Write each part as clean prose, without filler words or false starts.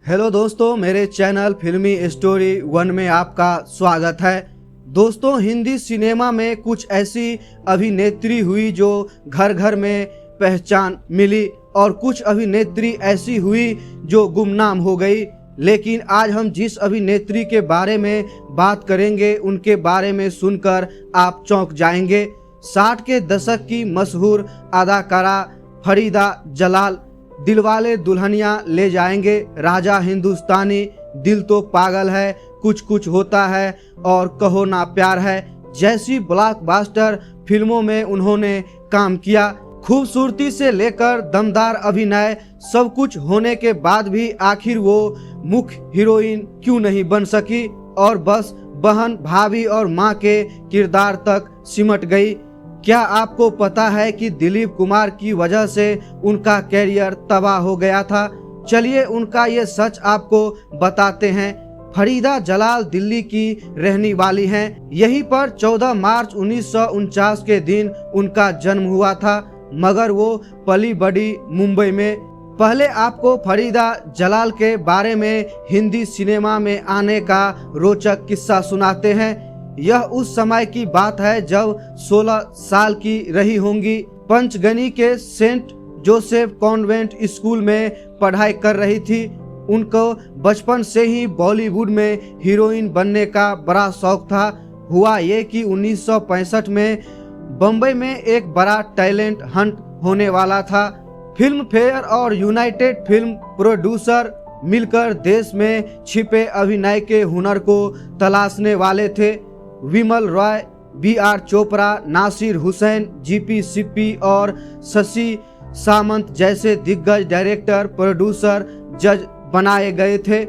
Hello दोस्तों, मेरे channel फिल्मी स्टोरी 1 में आपका स्वागत है। दोस्तों, हिंदी सिनेमा में कुछ ऐसी अभिनेत्री हुई जो घर घर में पहचान मिली और कुछ अभिनेत्री ऐसी हुई जो गुमनाम हो गई। लेकिन आज हम जिस अभिनेत्री के बारे में बात करेंगे उनके बारे में सुनकर आप चौंक जाएंगे। 60 के दशक की मशहूर अदाकारा फरीदा जलाल, दिलवाले दुल्हनिया ले जाएंगे, राजा हिंदुस्तानी, दिल तो पागल है, कुछ कुछ होता है और कहो ना प्यार है जैसी ब्लॉकबस्टर फिल्मों में उन्होंने काम किया। खूबसूरती से लेकर दमदार अभिनय सब कुछ होने के बाद भी आखिर वो मुख्य हीरोइन क्यों नहीं बन सकी और बस बहन, भाभी और माँ के किरदार तक सिमट गई। क्या आपको पता है कि दिलीप कुमार की वजह से उनका कैरियर तबाह हो गया था? चलिए उनका ये सच आपको बताते हैं। फरीदा जलाल दिल्ली की रहने वाली हैं। यहीं पर 14 मार्च 1949 के दिन उनका जन्म हुआ था, मगर वो पली बड़ी मुंबई में। पहले आपको फरीदा जलाल के बारे में हिंदी सिनेमा में आने का रोचक किस्सा सुनाते हैं। यह उस समय की बात है जब 16 साल की रही होंगी। पंचगनी के सेंट जोसेफ कॉन्वेंट स्कूल में पढ़ाई कर रही थी। उनको बचपन से ही बॉलीवुड में हीरोइन बनने का बड़ा शौक था। हुआ ये कि 1965 में बम्बई में एक बड़ा टैलेंट हंट होने वाला था। फिल्म फेयर और यूनाइटेड फिल्म प्रोड्यूसर मिलकर देश में छिपे अभिनय के हुनर को तलाशने वाले थे। विमल रॉय, B.R. चोपड़ा, नासिर हुसैन, G.P. सिप्पी और शशि सामंत जैसे दिग्गज डायरेक्टर, प्रोड्यूसर, जज बनाए गए थे।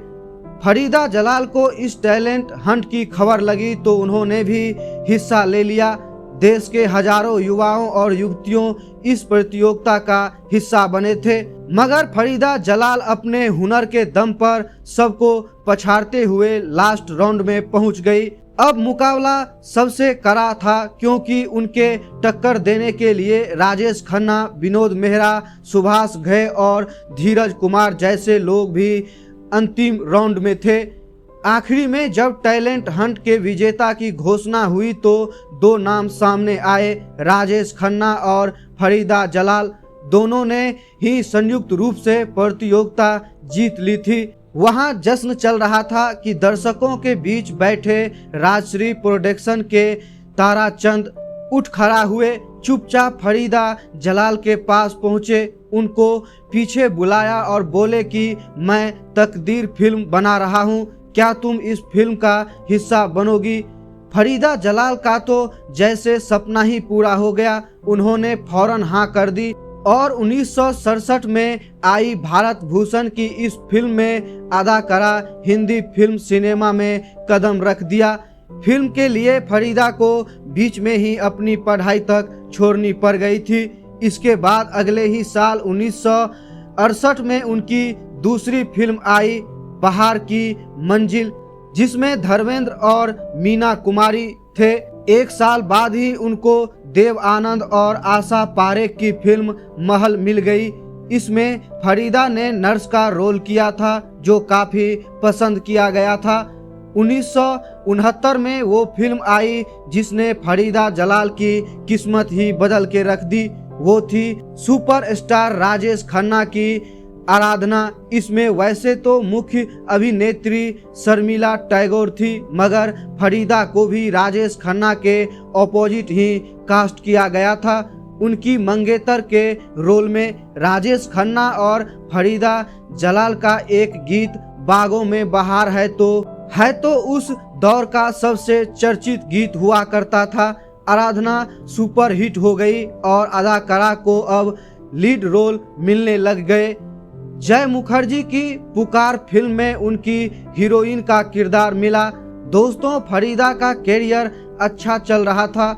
फरीदा जलाल को इस टैलेंट हंट की खबर लगी तो उन्होंने भी हिस्सा ले लिया। देश के हजारों युवाओं और युवतियों इस प्रतियोगिता का हिस्सा बने थे, मगर फरीदा जलाल अपने हुनर के दम पर सबको पछाड़ते हुए लास्ट राउंड में पहुंच गई। अब मुकाबला सबसे कड़ा था क्योंकि उनके टक्कर देने के लिए राजेश खन्ना, विनोद मेहरा, सुभाष घई और धीरज कुमार जैसे लोग भी अंतिम राउंड में थे। आखिरी में जब टैलेंट हंट के विजेता की घोषणा हुई तो दो नाम सामने आए, राजेश खन्ना और फरीदा जलाल। दोनों ने ही संयुक्त रूप से प्रतियोगिता जीत ली थी। वहां जश्न चल रहा था कि दर्शकों के बीच बैठे राजश्री प्रोडक्शन के ताराचंद उठ खड़ा हुए, चुपचाप फरीदा जलाल के पास पहुंचे, उनको पीछे बुलाया और बोले कि मैं तकदीर फिल्म बना रहा हूं, क्या तुम इस फिल्म का हिस्सा बनोगी? फरीदा जलाल का तो जैसे सपना ही पूरा हो गया। उन्होंने फौरन हाँ कर दी और 1967 में आई भारत भूषण की इस फिल्म में अदाकारा हिंदी फिल्म सिनेमा में कदम रख दिया। फिल्म के लिए फरीदा को बीच में ही अपनी पढ़ाई तक छोड़नी पड़ गई थी। इसके बाद अगले ही साल 1968 में उनकी दूसरी फिल्म आई, बाहर की मंजिल, जिसमें धर्मेंद्र और मीना कुमारी थे। एक साल बाद ही उनको देव आनंद और आशा पारेख की फिल्म महल मिल गई। इसमें फरीदा ने नर्स का रोल किया था जो काफी पसंद किया गया था। 1969 में वो फिल्म आई जिसने फरीदा जलाल की किस्मत ही बदल के रख दी। वो थी सुपरस्टार राजेश खन्ना की आराधना। इसमें वैसे तो मुख्य अभिनेत्री शर्मिला टैगोर थी, मगर फरीदा को भी राजेश खन्ना के ऑपोजिट ही कास्ट किया गया था। उनकी मंगेतर के रोल में राजेश खन्ना और फरीदा जलाल का एक गीत बागों में बहार है तो उस दौर का सबसे चर्चित गीत हुआ करता था। आराधना सुपर हिट हो गई और अदाकारा को अब लीड रोल मिलने लग गए। जय मुखर्जी की पुकार फिल्म में उनकी हीरोइन का किरदार मिला। दोस्तों, फरीदा का कैरियर अच्छा चल रहा था।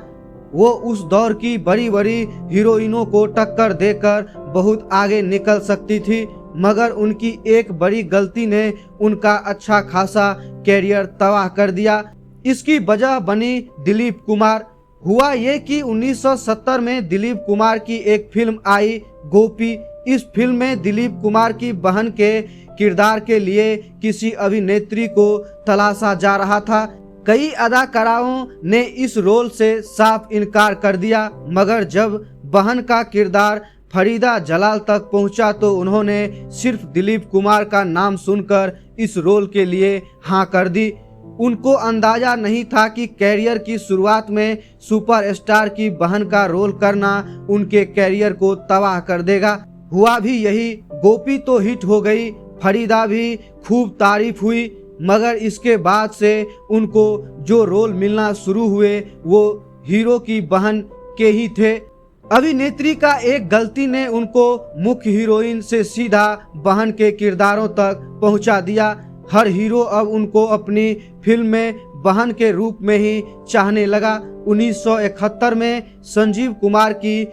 वो उस दौर की बड़ी बड़ी हीरोइनों को टक्कर देकर बहुत आगे निकल सकती थी, मगर उनकी एक बड़ी गलती ने उनका अच्छा खासा कैरियर तबाह कर दिया। इसकी वजह बनी दिलीप कुमार। हुआ ये कि 1970 में दिलीप कुमार की एक फिल्म आई, गोपी। इस फिल्म में दिलीप कुमार की बहन के किरदार के लिए किसी अभिनेत्री को तलाशा जा रहा था। कई अदाकाराओं ने इस रोल से साफ इनकार कर दिया, मगर जब बहन का किरदार फरीदा जलाल तक पहुंचा तो उन्होंने सिर्फ दिलीप कुमार का नाम सुनकर इस रोल के लिए हाँ कर दी। उनको अंदाजा नहीं था कि कैरियर की शुरुआत में सुपरस्टार की बहन का रोल करना उनके कैरियर को तबाह कर देगा। हुआ भी यही, गोपी तो हिट हो गई, फरीदा भी खूब तारीफ हुई, मगर इसके बाद से उनको जो रोल मिलना शुरू हुए वो हीरो की बहन के ही थे। अभिनेत्री का एक गलती ने उनको मुख्य हीरोइन से सीधा बहन के किरदारों तक पहुंचा दिया। हर हीरो अब उनको अपनी फिल्म में बहन के रूप में ही चाहने लगा। 1971 में संजीव कुमार की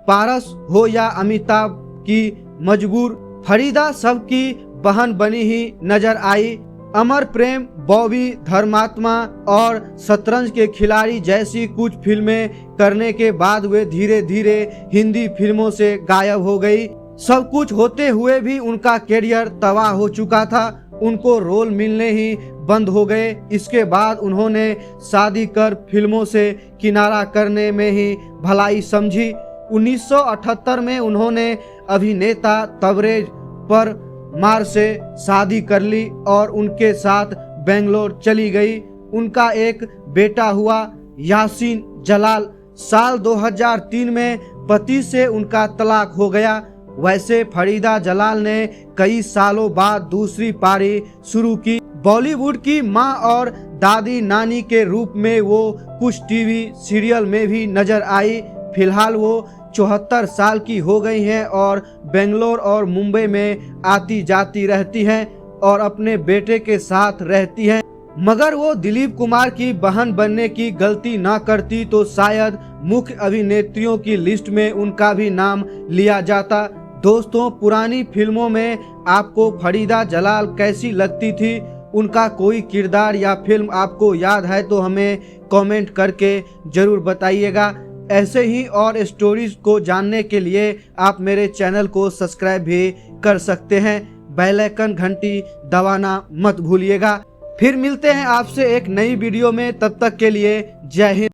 पारस हो या अमिताभ की मजबूर, फरीदा सबकी बहन बनी ही नजर आई। अमर प्रेम, बॉबी, धर्मात्मा और शतरंज के खिलाड़ी जैसी कुछ फिल्में करने के बाद वे धीरे धीरे हिंदी फिल्मों से गायब हो गई। सब कुछ होते हुए भी उनका करियर तबाह हो चुका था। उनको रोल मिलने ही बंद हो गए। इसके बाद उन्होंने शादी कर फिल्मों से किनारा करने में ही भलाई समझी। 1978 में उन्होंने अभिनेता तबरेज पर मार से शादी कर ली और उनके साथ बेंगलोर चली गई। उनका एक बेटा हुआ, यासीन जलाल। साल 2003 में पति से उनका तलाक हो गया। वैसे फरीदा जलाल ने कई सालों बाद दूसरी पारी शुरू की। बॉलीवुड की मां और दादी नानी के रूप में वो कुछ टीवी सीरियल में भी नजर आई। फिलहाल वो 74 साल की हो गई हैं और बेंगलोर और मुंबई में आती जाती रहती हैं और अपने बेटे के साथ रहती हैं। मगर वो दिलीप कुमार की बहन बनने की गलती ना करती तो शायद मुख्य अभिनेत्रियों की लिस्ट में उनका भी नाम लिया जाता। दोस्तों, पुरानी फिल्मों में आपको फरीदा जलाल कैसी लगती थी? उनका कोई किरदार या फिल्म आपको याद है तो हमें कमेंट करके जरूर बताइएगा। ऐसे ही और स्टोरीज को जानने के लिए आप मेरे चैनल को सब्सक्राइब भी कर सकते हैं। बेल आइकन घंटी दबाना मत भूलिएगा। फिर मिलते हैं आपसे एक नई वीडियो में, तब तक के लिए जय हिंद।